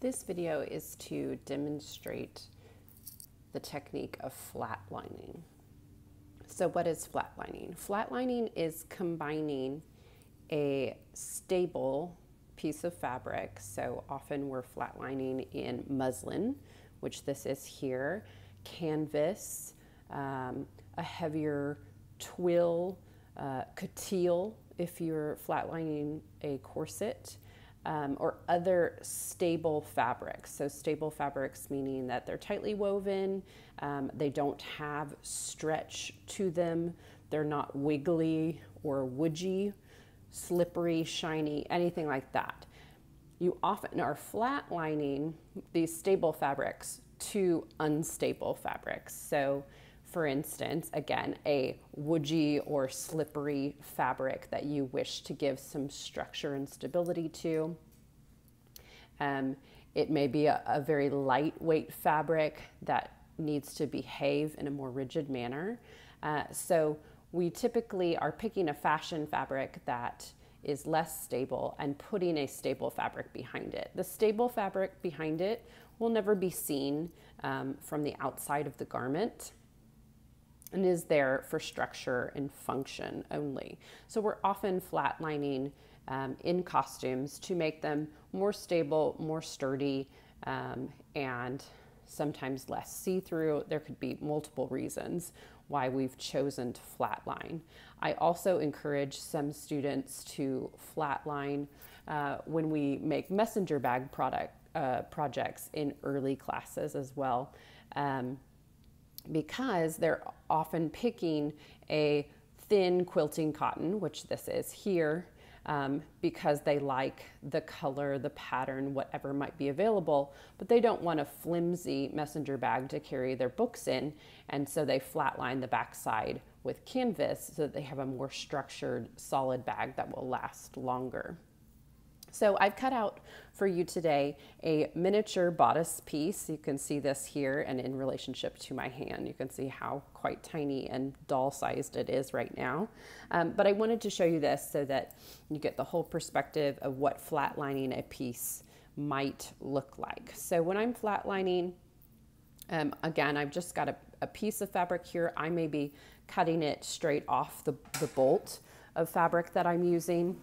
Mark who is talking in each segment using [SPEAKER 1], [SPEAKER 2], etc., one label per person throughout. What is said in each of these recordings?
[SPEAKER 1] This video is to demonstrate the technique of flatlining. So what is flatlining? Flatlining is combining a stable piece of fabric. So often we're flatlining in muslin, which this is here, canvas, a heavier twill, coutil if you're flatlining a corset, or other stable fabrics. So stable fabrics meaning that they're tightly woven, they don't have stretch to them, they're not wiggly or woodgy, slippery, shiny, anything like that. You often are flatlining these stable fabrics to unstable fabrics. So for instance, again, a woodgy or slippery fabric that you wish to give some structure and stability to. It may be a very lightweight fabric that needs to behave in a more rigid manner. So we typically are picking a fashion fabric that is less stable and putting a stable fabric behind it. The stable fabric behind it will never be seen from the outside of the garment, and is there for structure and function only. So we're often flatlining in costumes to make them more stable, more sturdy, and sometimes less see-through. There could be multiple reasons why we've chosen to flatline. I also encourage some students to flatline when we make messenger bag projects in early classes as well. Because they're often picking a thin quilting cotton, which this is here, because they like the color, the pattern, whatever might be available, but they don't want a flimsy messenger bag to carry their books in, and so they flatline the backside with canvas so that they have a more structured, solid bag that will last longer. So I've cut out for you today a miniature bodice piece. You can see this here, and in relationship to my hand, you can see how quite tiny and doll-sized it is right now. But I wanted to show you this so that you get the whole perspective of what flatlining a piece might look like. So when I'm flatlining, again, I've just got a piece of fabric here. I may be cutting it straight off the bolt of fabric that I'm using.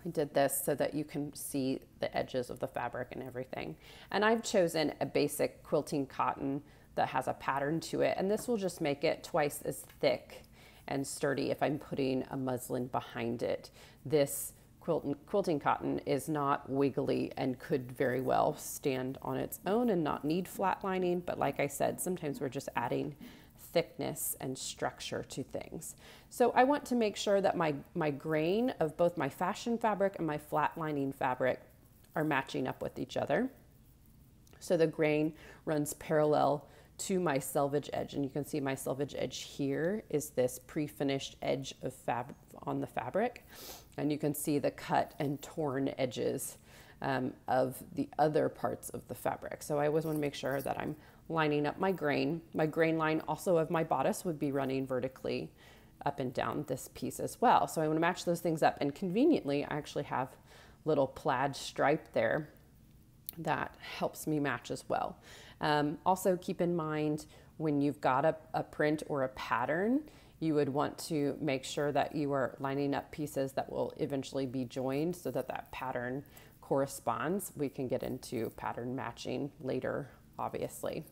[SPEAKER 1] I did this so that you can see the edges of the fabric and everything. And I've chosen a basic quilting cotton that has a pattern to it, and this will just make it twice as thick and sturdy if I'm putting a muslin behind it. This quilting cotton is not wiggly and could very well stand on its own and not need flatlining, but like I said, sometimes we're just adding thickness and structure to things. So I want to make sure that my grain of both my fashion fabric and my flatlining fabric are matching up with each other. So the grain runs parallel to my selvage edge, and you can see my selvage edge here is this pre-finished edge of fabric on the fabric, and you can see the cut and torn edges of the other parts of the fabric. So I always want to make sure that I'm lining up my grain. My grain line also of my bodice would be running vertically up and down this piece as well. So I want to match those things up, and conveniently I actually have little plaid stripe there that helps me match as well. Also keep in mind when you've got a print or a pattern, you would want to make sure that you are lining up pieces that will eventually be joined so that that pattern corresponds. We can get into pattern matching later, obviously.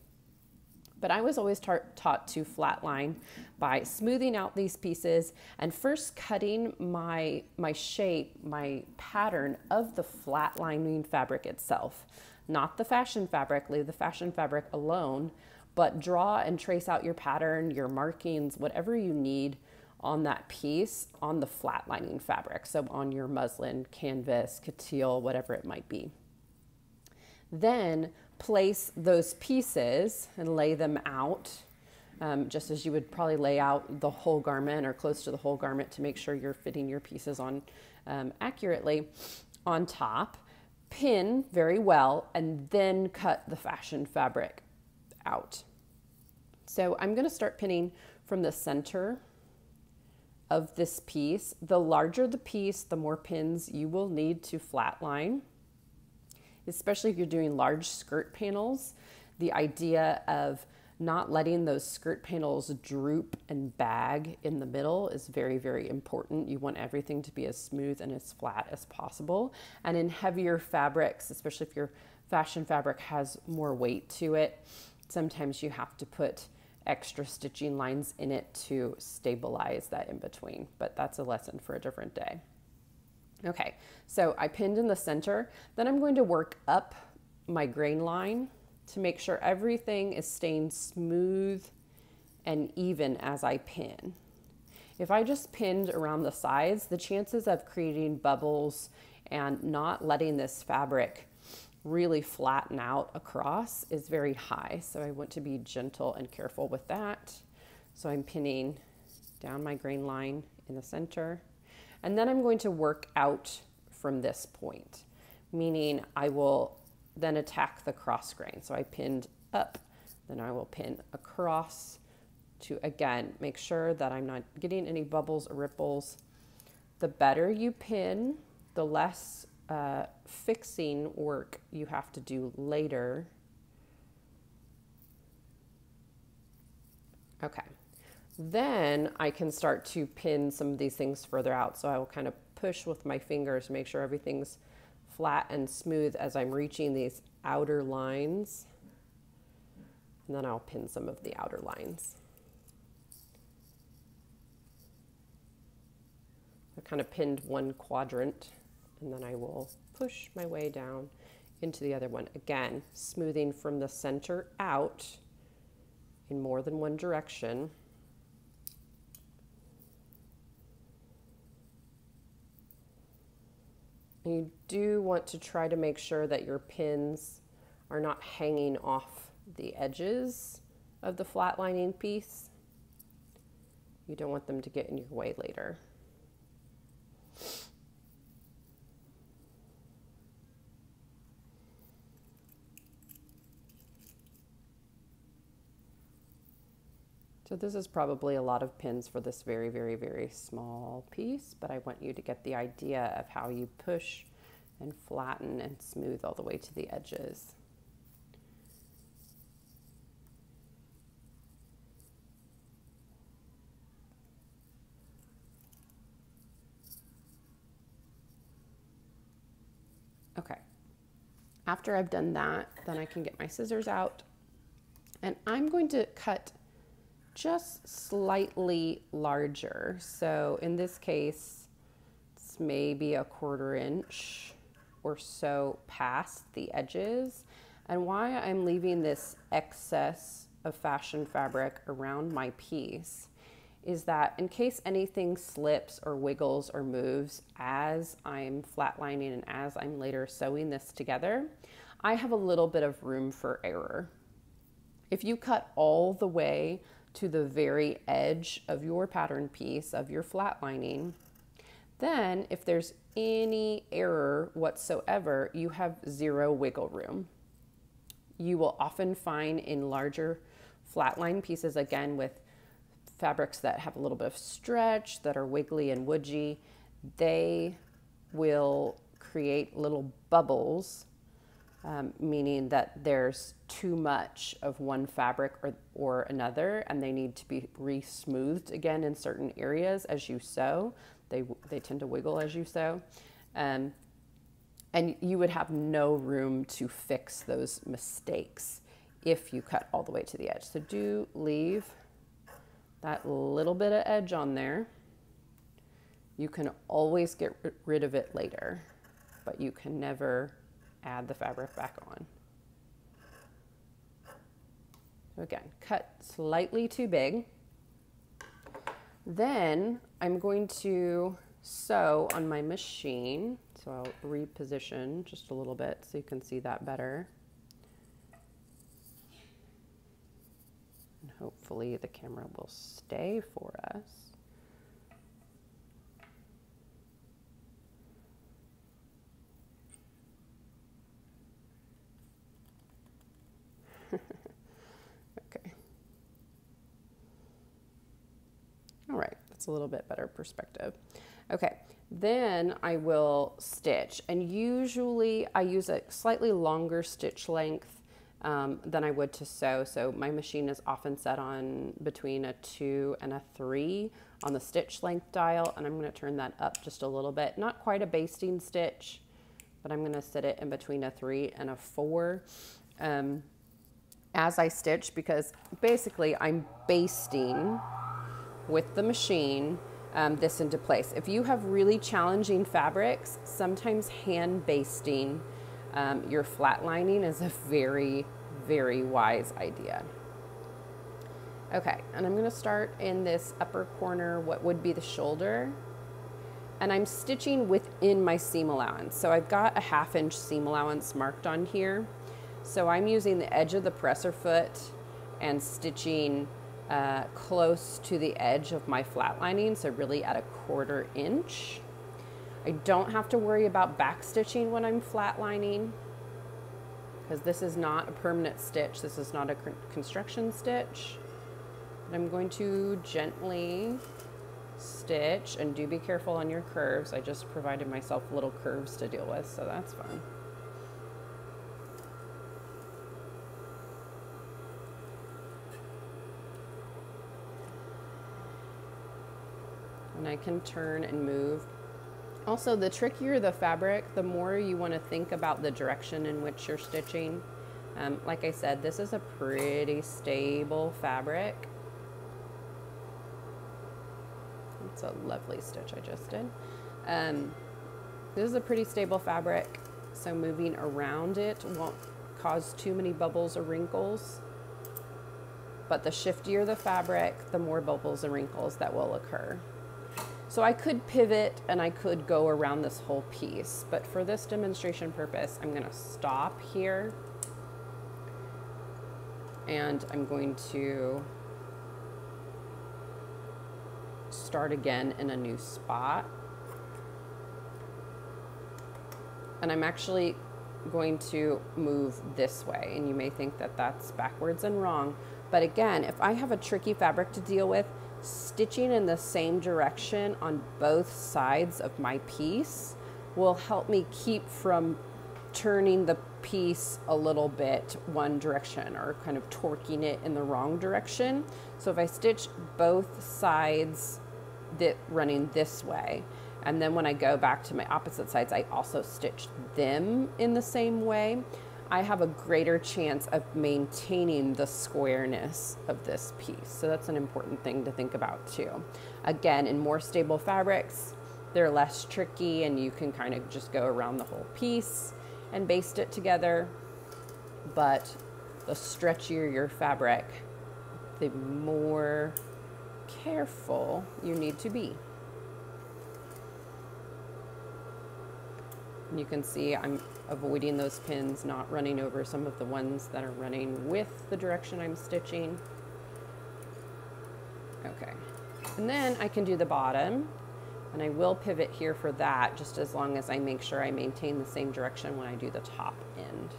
[SPEAKER 1] But I was always taught to flatline by smoothing out these pieces and first cutting my shape, my pattern of the flatlining fabric itself. Not the fashion fabric, leave the fashion fabric alone, but draw and trace out your pattern, your markings, whatever you need on that piece on the flatlining fabric. So on your muslin, canvas, coutil, whatever it might be. Then place those pieces and lay them out just as you would probably lay out the whole garment or close to the whole garment to make sure you're fitting your pieces on accurately on top. Pin very well and then cut the fashion fabric out. So I'm going to start pinning from the center of this piece. The larger the piece, the more pins you will need to flatline. especially if you're doing large skirt panels. The idea of not letting those skirt panels droop and bag in the middle is very, very important. You want everything to be as smooth and as flat as possible. And in heavier fabrics, especially if your fashion fabric has more weight to it, sometimes you have to put extra stitching lines in it to stabilize that in between, but that's a lesson for a different day. Okay, so I pinned in the center, then I'm going to work up my grain line to make sure everything is staying smooth and even as I pin. If I just pinned around the sides, the chances of creating bubbles and not letting this fabric really flatten out across is very high. So I want to be gentle and careful with that. So I'm pinning down my grain line in the center, and then I'm going to work out from this point, meaning I will then attack the cross grain. So I pinned up, then I will pin across to, again, make sure that I'm not getting any bubbles or ripples. The better you pin, the less fixing work you have to do later. Okay, then I can start to pin some of these things further out. So I will kind of push with my fingers, make sure everything's flat and smooth as I'm reaching these outer lines, and then I'll pin some of the outer lines. I kind of pinned one quadrant, and then I will push my way down into the other one. Again, smoothing from the center out in more than one direction. You do want to try to make sure that your pins are not hanging off the edges of the flatlining piece. You don't want them to get in your way later. So this is probably a lot of pins for this very, very, very small piece, but I want you to get the idea of how you push and flatten and smooth all the way to the edges. Okay, after I've done that, then I can get my scissors out, and I'm going to cut just slightly larger. So in this case, it's maybe a 1/4 inch or so past the edges. And why I'm leaving this excess of fashion fabric around my piece is that in case anything slips or wiggles or moves as I'm flatlining and as I'm later sewing this together, I have a little bit of room for error. If you cut all the way to the very edge of your pattern piece, of your flatlining, then if there's any error whatsoever, you have zero wiggle room. You will often find in larger flatline pieces, again with fabrics that have a little bit of stretch, that are wiggly and woodgy, they will create little bubbles, meaning that there's too much of one fabric or another, and they need to be re-smoothed again in certain areas as you sew. They tend to wiggle as you sew. And you would have no room to fix those mistakes if you cut all the way to the edge. So do leave that little bit of edge on there. You can always get rid of it later, but you can never add the fabric back on. So again, cut slightly too big. Then I'm going to sew on my machine. So I'll reposition just a little bit so you can see that better. And hopefully the camera will stay for us. Okay. All right, that's a little bit better perspective. Okay, Then I will stitch, and usually I use a slightly longer stitch length than I would to sew. So my machine is often set on between a 2 and a 3 on the stitch length dial, and I'm going to turn that up just a little bit. Not quite a basting stitch, but I'm going to set it in between a 3 and a 4 as I stitch, because basically I'm basting with the machine this into place. If you have really challenging fabrics, sometimes hand basting your flatlining is a very, very wise idea. Okay, and I'm going to start in this upper corner, what would be the shoulder, and I'm stitching within my seam allowance. So I've got a 1/2 inch seam allowance marked on here. So I'm using the edge of the presser foot and stitching close to the edge of my flatlining, so really at a 1/4 inch. I don't have to worry about back stitching when I'm flatlining, because this is not a permanent stitch. This is not a construction stitch. But I'm going to gently stitch, and do be careful on your curves. I just provided myself little curves to deal with, so that's fun. And I can turn and move. Also, the trickier the fabric, the more you want to think about the direction in which you're stitching. Like I said, this is a pretty stable fabric. It's a lovely stitch I just did. This is a pretty stable fabric, so moving around it won't cause too many bubbles or wrinkles. But the shiftier the fabric, the more bubbles and wrinkles that will occur. So I could pivot and I could go around this whole piece, but for this demonstration purpose, I'm going to stop here, and I'm going to start again in a new spot. And I'm actually going to move this way, and you may think that that's backwards and wrong, but again, if I have a tricky fabric to deal with, stitching in the same direction on both sides of my piece will help me keep from turning the piece a little bit one direction or kind of torquing it in the wrong direction. So if I stitch both sides running this way, and then when I go back to my opposite sides, I also stitch them in the same way, I have a greater chance of maintaining the squareness of this piece. So that's an important thing to think about too. Again, in more stable fabrics, they're less tricky, and you can kind of just go around the whole piece and baste it together. But the stretchier your fabric, the more careful you need to be. You can see I'm avoiding those pins, not running over some of the ones that are running with the direction I'm stitching. Okay, and then I can do the bottom, and I will pivot here for that, just as long as I make sure I maintain the same direction when I do the top end.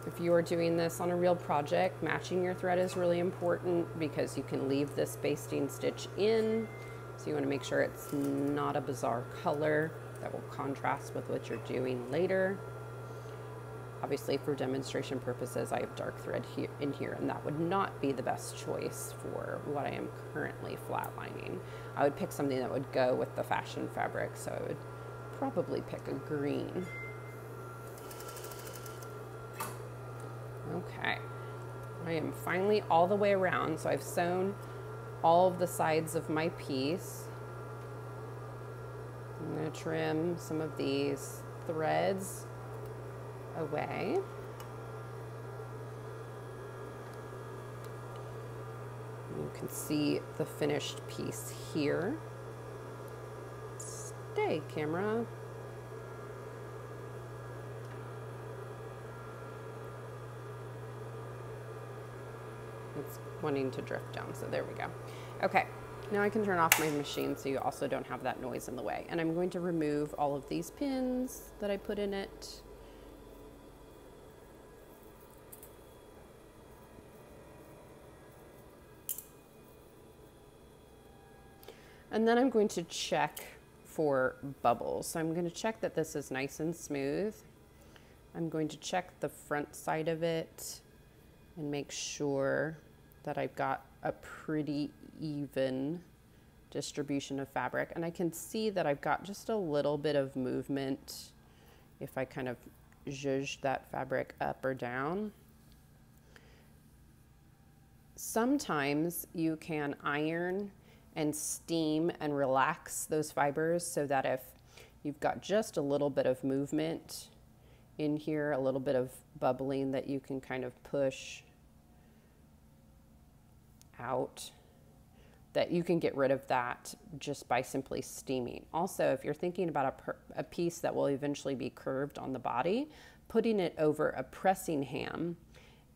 [SPEAKER 1] If you are doing this on a real project, matching your thread is really important, because you can leave this basting stitch in. So you want to make sure it's not a bizarre color that will contrast with what you're doing later. Obviously, for demonstration purposes, I have dark thread in here, and that would not be the best choice for what I am currently flatlining. I would pick something that would go with the fashion fabric, so I would probably pick a green. Okay, I am finally all the way around, so I've sewn all of the sides of my piece. I'm going to trim some of these threads away. You can see the finished piece here. day, camera. It's wanting to drift down, so there we go. Okay, now I can turn off my machine so you also don't have that noise in the way. And I'm going to remove all of these pins that I put in it. And then I'm going to check for bubbles. So I'm going to check that this is nice and smooth. I'm going to check the front side of it and make sure that I've got a pretty even distribution of fabric. And I can see that I've got just a little bit of movement if I kind of zhuzh that fabric up or down. Sometimes you can iron and steam and relax those fibers so that if you've got just a little bit of movement in here, a little bit of bubbling, that you can kind of push out, that you can get rid of that just by simply steaming. Also, if you're thinking about a piece that will eventually be curved on the body, putting it over a pressing ham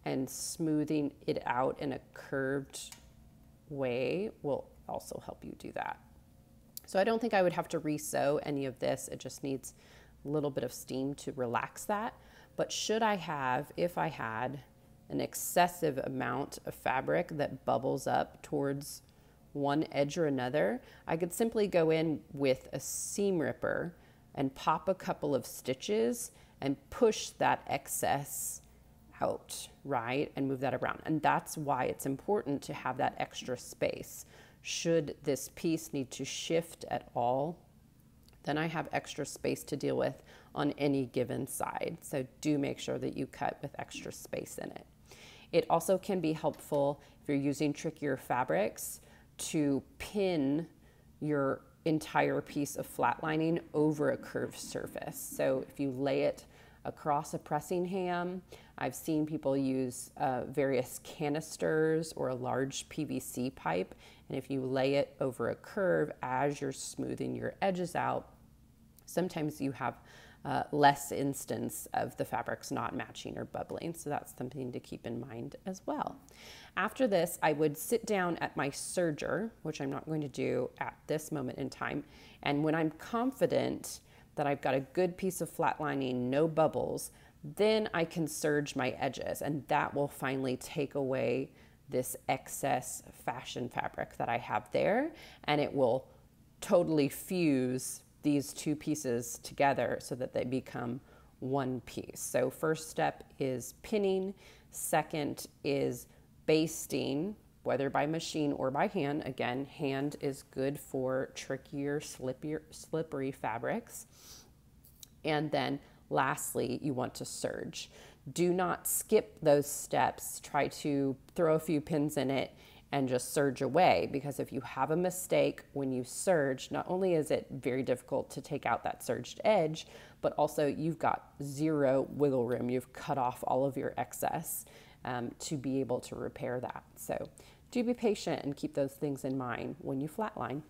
[SPEAKER 1] and smoothing it out in a curved way will also help you do that. So I don't think I would have to re-sew any of this. It just needs a little bit of steam to relax that. But if I had an excessive amount of fabric that bubbles up towards one edge or another, I could simply go in with a seam ripper and pop a couple of stitches and push that excess out, right? And move that around. And that's why it's important to have that extra space. Should this piece need to shift at all, then I have extra space to deal with on any given side. So do make sure that you cut with extra space in it. It also can be helpful if you're using trickier fabrics to pin your entire piece of flatlining over a curved surface. So if you lay it across a pressing ham, I've seen people use various canisters or a large PVC pipe, and if you lay it over a curve as you're smoothing your edges out, sometimes you have less instance of the fabrics not matching or bubbling, so that's something to keep in mind as well. After this, I would sit down at my serger, which I'm not going to do at this moment in time, and when I'm confident that I've got a good piece of flatlining, no bubbles, then I can serge my edges, and that will finally take away this excess fashion fabric that I have there, and it will totally fuse these two pieces together so that they become one piece. So first step is pinning, second is basting, whether by machine or by hand. Again, hand is good for trickier, slippery fabrics. And then lastly, you want to serge. Do not skip those steps. Try to throw a few pins in it and just serge away, because if you have a mistake when you serge, not only is it very difficult to take out that serged edge, but also you've got zero wiggle room. You've cut off all of your excess to be able to repair that. So do be patient and keep those things in mind when you flatline.